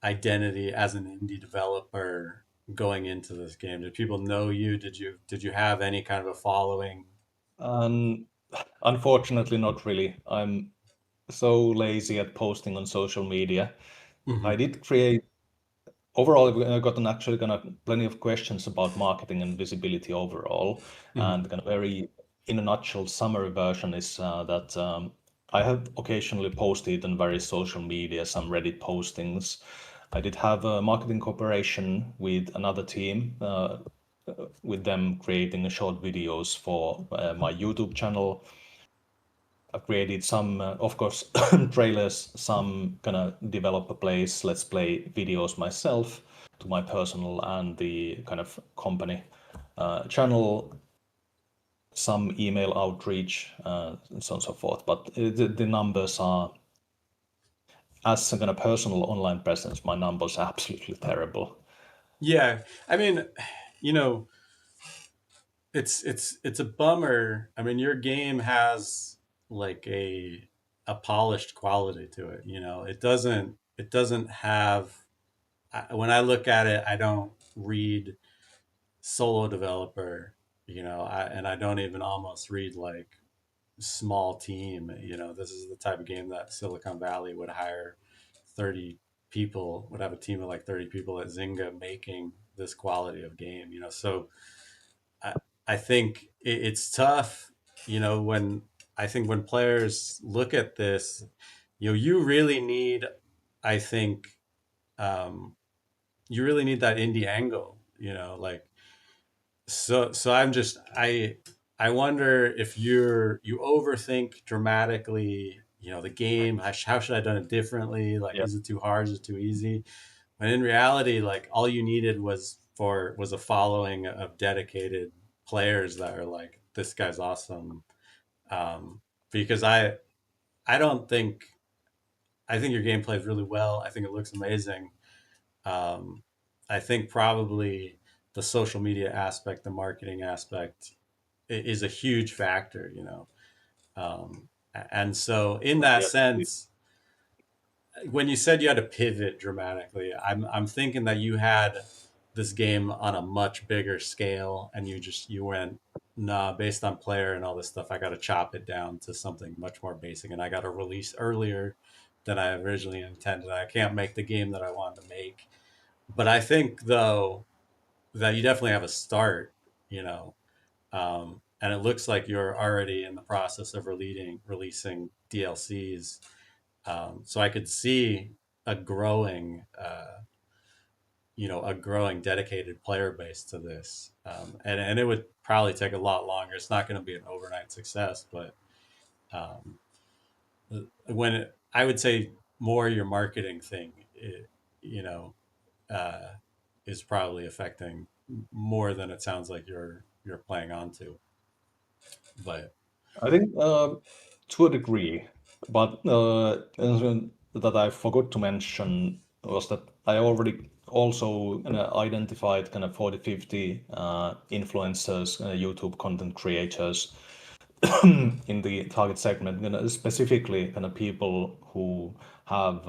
identity as an indie developer going into this game? Did people know you? Did you have any kind of a following? Um, Unfortunately, not really. I'm so lazy at posting on social media. I Hmm. did create overall, I've gotten actually kind of plenty of questions about marketing and visibility overall, Hmm. and kind of very in a nutshell summary version is that I have occasionally posted on various social media, some Reddit postings. I did have a marketing cooperation with another team, with them creating short videos for my YouTube channel. I've created some, of course, trailers, some kind of developer plays, let's play videos myself to my personal and the kind of company channel, some email outreach, and so on and so forth. But the numbers are, as a kind of personal online presence, my numbers are absolutely terrible. Yeah, I mean, you know, it's a bummer. I mean, your game has like a polished quality to it. It doesn't have. When I look at it, I don't read solo developer. And I don't even almost read like small team. This is the type of game that Silicon Valley would hire 30 people, would have a team of like 30 people at Zynga making this quality of game. So I, I think it's tough, when I think when players look at this, you really need, I think, um, you really need that indie angle, like, so I wonder if you overthink dramatically, the game. How should I have done it differently? Like, Yeah. is it too hard? Is it too easy? When in reality, like all you needed was a following of dedicated players that are like, this guy's awesome. Um, because I don't think I think your game plays really well. I think it looks amazing. Um, I think probably the social media aspect, the marketing aspect, is a huge factor. And so in that Yes. sense, when you said you had to pivot dramatically, I'm thinking that you had this game on a much bigger scale, and you went, nah, based on player and all this stuff, I got to chop it down to something much more basic, and I got to release earlier than I originally intended. I can't make the game that I wanted to make, but I think though that you definitely have a start, and it looks like you're already in the process of releasing DLCs. So I could see a growing a growing dedicated player base to this, and it would probably take a lot longer. It's not going to be an overnight success, but um, I would say more your marketing thing, you know, uh, is probably affecting more than it sounds like you're playing onto. But I think to a degree, but that I forgot to mention was that I already also identified kind of 40, 50 influencers, YouTube content creators in the target segment, specifically kind of people who have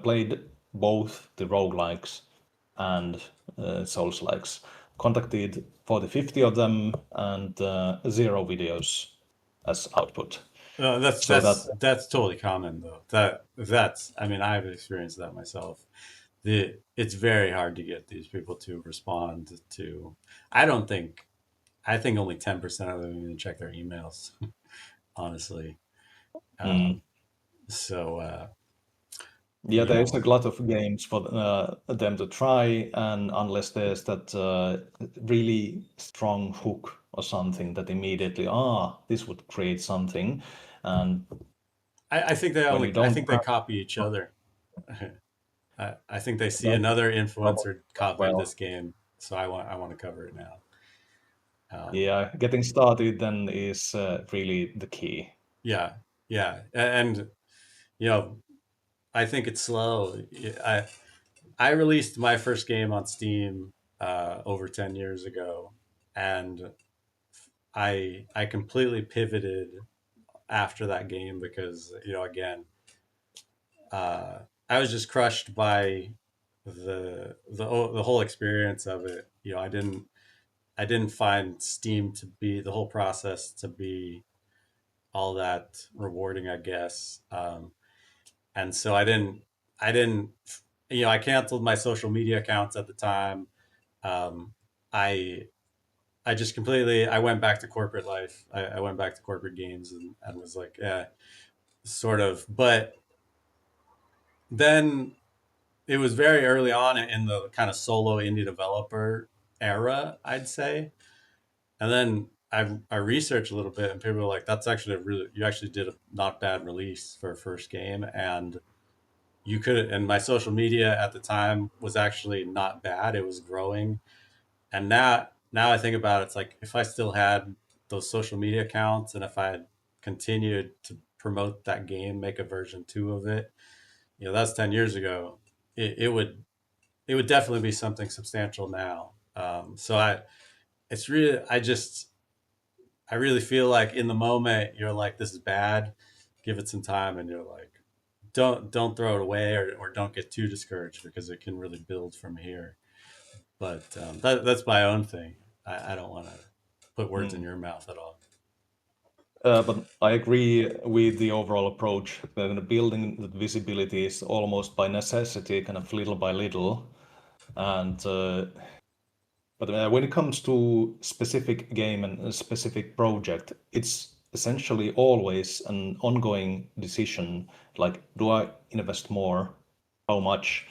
played both the roguelikes and Souls likes. Contacted 40, 50 of them and zero videos as output. that's So that, that's that's totally common though. That's I mean I've experienced that myself. It's very hard to get these people to respond to. I don't think I think only 10% of them even check their emails, honestly. mm, Um, so yeah, you there's a know, lot of games for them to try, and unless there's that really strong hook or something that immediately, this would create something, and I think when you I don't think they have copy each other. I think they see that, another probably influencer as copied this well. game, so I want to cover it now. Um, Yeah, getting started then is really the key. yeah, yeah, and you know, I think it's slow. I released my first game on Steam over 10 years ago, and I completely pivoted after that game because again, uh, I was just crushed by the whole experience of it. I didn't find Steam to be the whole process to be all that rewarding, I guess. And so I didn't, I canceled my social media accounts at the time. Um, I, I just completely, I went back to corporate life. I went back to corporate games and was like, yeah, sort of. But then it was very early on in the kind of solo indie developer era, I'd say. And then I researched a little bit, and people were like, "That's actually you actually did a not bad release for a first game." And you could, and my social media at the time was actually not bad. It was growing, and now I think about it, it's like if I still had those social media accounts, and if I had continued to promote that game, make a version 2 of it, that's 10 years ago. It would definitely be something substantial now. So it's really, I really feel like in the moment you're like, this is bad. Give it some time, and you're like, don't throw it away, or don't get too discouraged because it can really build from here. But that's my own thing. I don't want to put words in Mm. your mouth at all. But I agree with the overall approach. The building the visibility is almost by necessity, kind of little by little. And but when it comes to specific game and a specific project, it's essentially always an ongoing decision. Like, do I invest more? How much?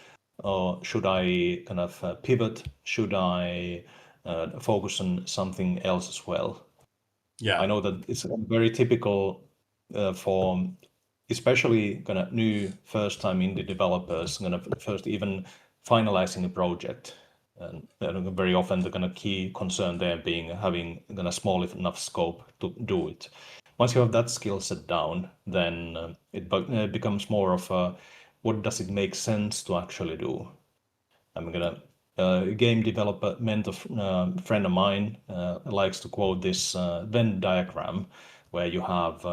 Should I kind of pivot? Should I focus on something else as well? I Yeah, know that it's very typical for especially kind of new first-time indie developers, kind of first even finalizing a project. And very often the kind of key concern there being having kind of small enough scope to do it. Once you have that skill set down, then it becomes more of a what does it make sense to actually do? I'm gonna game developer mentor friend of mine likes to quote this Venn diagram where you have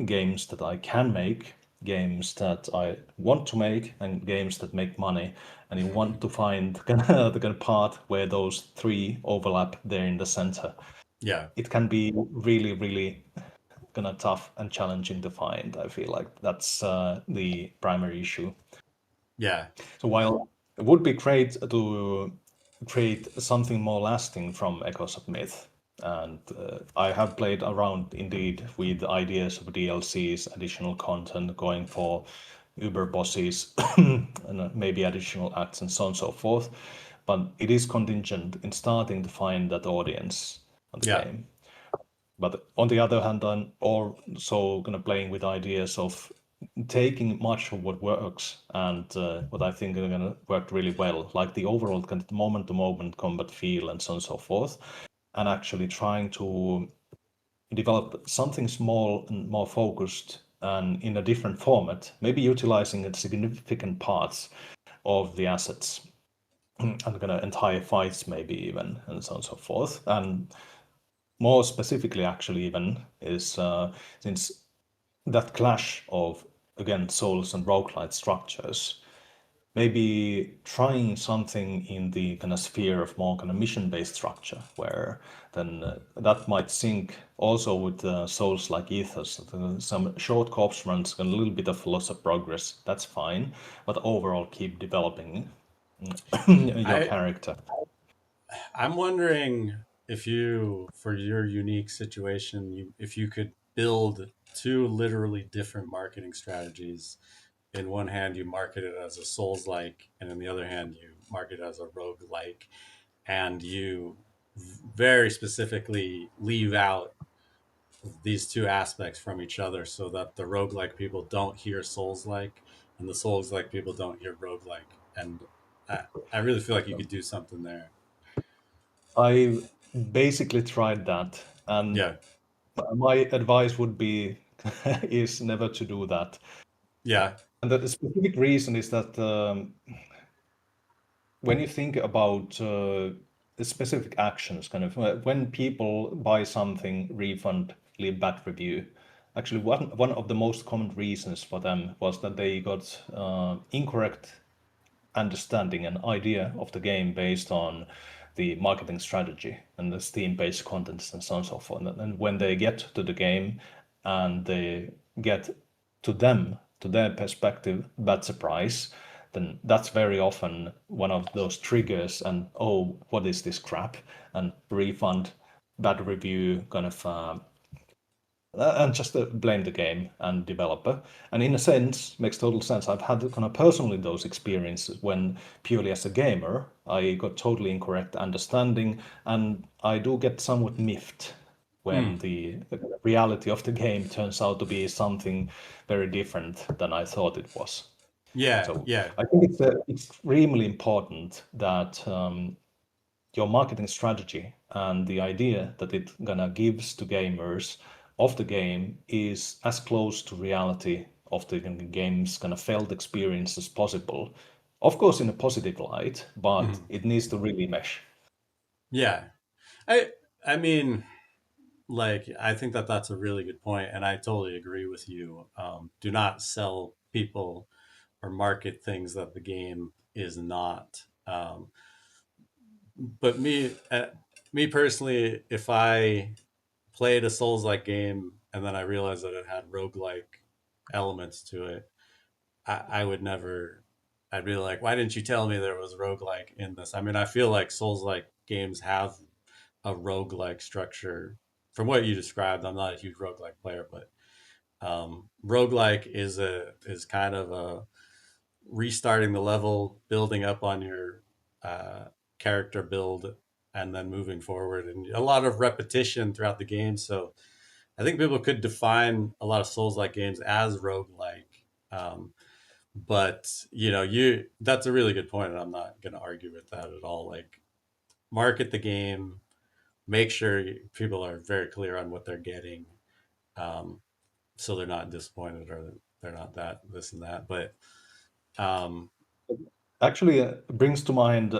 games that I can make, games that I want to make, and games that make money. And you want to find the kind of part where those three overlap there in the center. yeah, It can be really, really kind of tough and challenging to find. I feel like that's the primary issue. yeah, So while it would be great to create something more lasting from Echoes of Myth, and I have played around indeed with ideas of DLCs, additional content, going for uber bosses and maybe additional acts and so on and so forth. But it is contingent in starting to find that audience on the Yeah. game. But on the other hand, I'm also kind of playing with ideas of taking much of what works and what I think are going to work really well, like the overall kind of moment-to-moment combat feel and so on and so forth, and actually trying to develop something small and more focused and in a different format, maybe utilizing significant parts of the assets and kind of entire fights, maybe even, and so on and so forth. And more specifically, actually, even is since that clash of again souls and roguelite structures, maybe trying something in the kind of sphere of more kind of mission-based structure, where then that might sync also with souls like ethos. Some short corpse runs and a little bit of loss of progress, that's fine, but overall keep developing your I character. I'm wondering if you, for your unique situation, if you could build two literally different marketing strategies. In one hand, you market it as a Souls like, and in the other hand, you market it as a rogue like, and you very specifically leave out these two aspects from each other so that the roguelike people don't hear Souls like, and the Souls like people don't hear roguelike. And I really feel like you could do something there. I basically tried that, and Yeah. my advice would be is never to do that. Yeah. And the specific reason is that when you think about the specific actions, kind of when people buy something, refund, leave bad review, actually one of the most common reasons for them was that they got incorrect understanding and idea of the game based on the marketing strategy and the Steam-based contents and so on and so forth. And when they get to the game and they get to them, to their perspective, bad surprise, then that's very often one of those triggers. And oh, what is this crap? And refund, bad review, kind of and just blame the game and developer. And in a sense, makes total sense. I've had kind of personally those experiences when purely as a gamer, I got totally incorrect understanding, and I do get somewhat miffed when Mm. the reality of the game turns out to be something very different than I thought it was. Yeah. So Yeah. I think it's extremely important that your marketing strategy and the idea that it gonna gives to gamers of the game is as close to reality of the game's kind of felt experience as possible. Of course, in a positive light, but Mhm. it needs to really mesh. Yeah. I I mean, like, I think that that's a really good point, and I totally agree with you. Do not sell people or market things that the game is not. But me personally, if I played a Souls like game and then I realized that it had roguelike elements to it, I would never. I'd be like, why didn't you tell me there was roguelike in this? I mean, I feel like Souls like games have a roguelike structure. From what you described, I'm not a huge roguelike player, but roguelike is kind of a restarting the level, building up on your uh, character build, and then moving forward, and a lot of repetition throughout the game. So I think people could define a lot of Souls like games as roguelike. Um, but you that's a really good point, and I'm not going to argue with that at all. Like, market the game, make sure people are very clear on what they're getting, um, so they're not disappointed or they're not that this and that. But um, Actually, brings to mind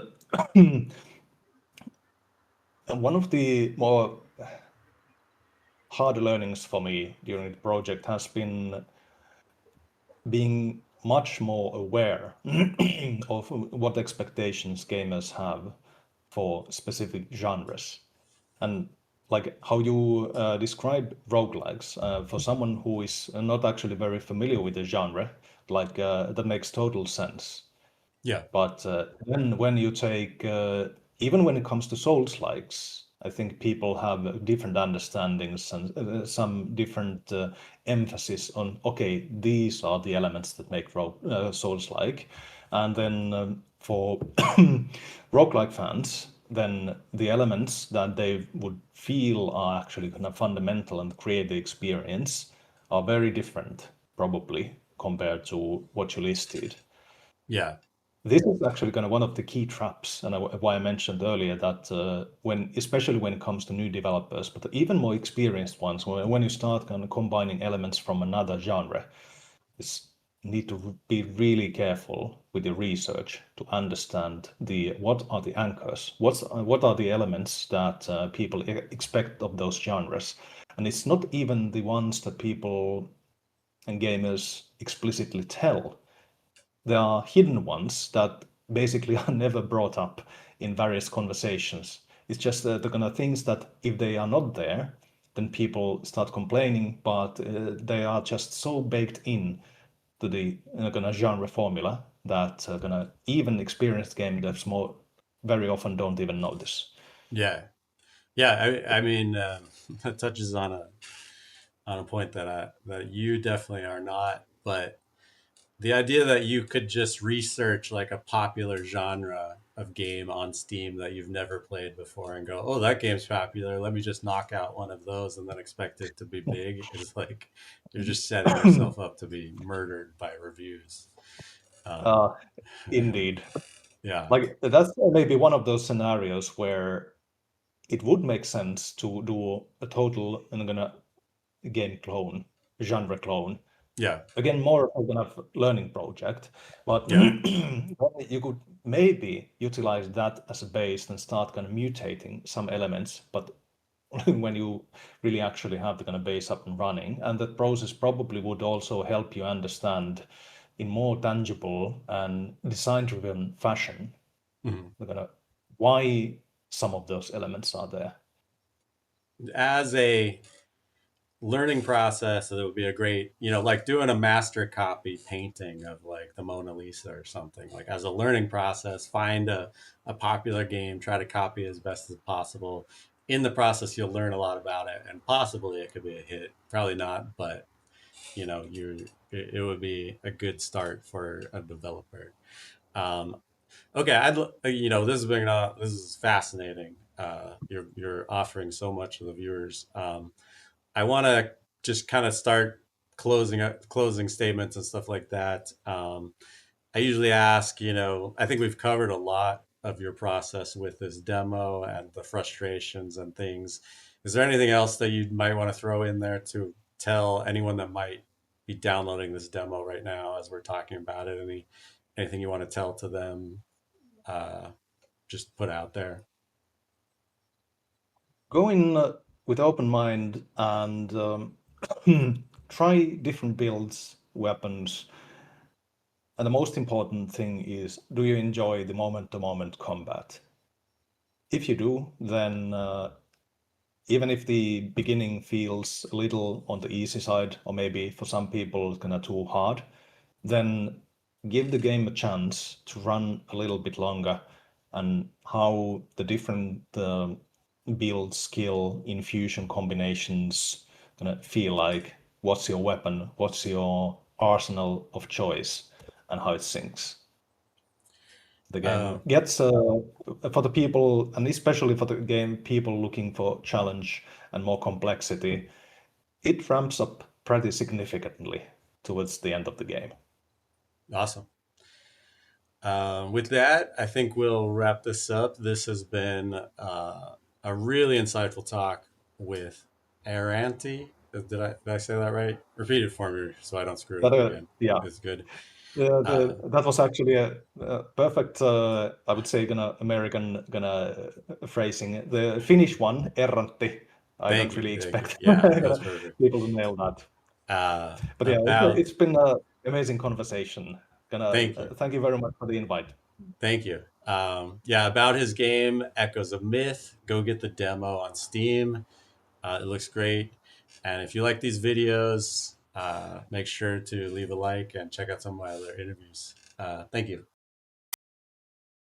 one of the more hard learnings for me during the project has been being much more aware of what expectations gamers have for specific genres. And like how you describe roguelikes, for someone who is not actually very familiar with the genre, like that makes total sense. yeah. But then when you take, even when it comes to Souls likes, I think people have different understandings and some different emphasis on, okay, these are the elements that make Souls-like. And then for roguelike fans, then the elements that they would feel are actually kind of fundamental and create the experience are very different, probably, compared to what you listed. Yeah. This is actually kind of one of the key traps, and why I mentioned earlier that especially when it comes to new developers, but even more experienced ones, when you start kind of combining elements from another genre, is need to be really careful with your research to understand what are the anchors, what are the elements that people expect of those genres, and it's not even the ones that people and gamers explicitly tell. There are hidden ones that basically are never brought up in various conversations. It's just the kind of things that if they are not there, then people start complaining, but they are just so baked in to the kind of genre formula that kind of even experienced game devs more very often don't even notice. Yeah. Yeah. I mean, that touches on a point that you definitely are not, but the idea that you could just research like a popular genre of game on Steam that you've never played before and go, oh, that game's popular. Let me just knock out one of those and then expect it to be big is like you're just setting yourself up to be murdered by reviews. Um, uh, Indeed. yeah, Like that's maybe one of those scenarios where it would make sense to do a total and gonna game clone, genre clone. yeah, Again, more of a kind of learning project, but yeah, you could maybe utilize that as a base and start kind of mutating some elements. But when you really actually have the kind of base up and running, and that process probably would also help you understand in more tangible and design-driven fashion mhm. the kind of why some of those elements are there. As a learning process, it would be a great, like doing a master copy painting of like the Mona Lisa or something. Like as a learning process, find a popular game, try to copy as best as possible. In the process, you'll learn a lot about it, and possibly it could be a hit. Probably not, but it would be a good start for a developer. Um, okay, this has been this is fascinating. You're offering so much to the viewers. I want to just kind of start closing statements and stuff like that. I usually ask, I think we've covered a lot of your process with this demo and the frustrations and things. Is there anything else that you might want to throw in there to tell anyone that might be downloading this demo right now as we're talking about it? Anything you want to tell to them? Just put out there. Go in with open mind and try different builds, weapons, and the most important thing is, do you enjoy the moment-to-moment combat? If you do, then even if the beginning feels a little on the easy side, or maybe for some people kind of too hard, then give the game a chance to run a little bit longer and how the different build skill infusion combinations gonna feel like. What's your weapon? What's your arsenal of choice? And how it syncs. The Uh, game gets for the people, and especially for the game people looking for challenge and more complexity, it ramps up pretty significantly towards the end of the game. awesome. With that, I think we'll wrap this up. This has been a really insightful talk with Errantti. Did I say that right? Repeat it for me so I don't screw it But up again. yeah, It's good. Uh, that was actually a perfect, I would say, gonna American gonna phrasing. The Finnish one, Errantti. I don't thank you, really thank you. expect Yeah, that was perfect. people to nail that. But yeah, About it's been an amazing conversation. Gonna thank you, thank you very much for the invite. thank you. Yeah, about his game, Echoes of Myth. Go get the demo on Steam. It looks great. And if you like these videos, make sure to leave a like and check out some of my other interviews. Thank you.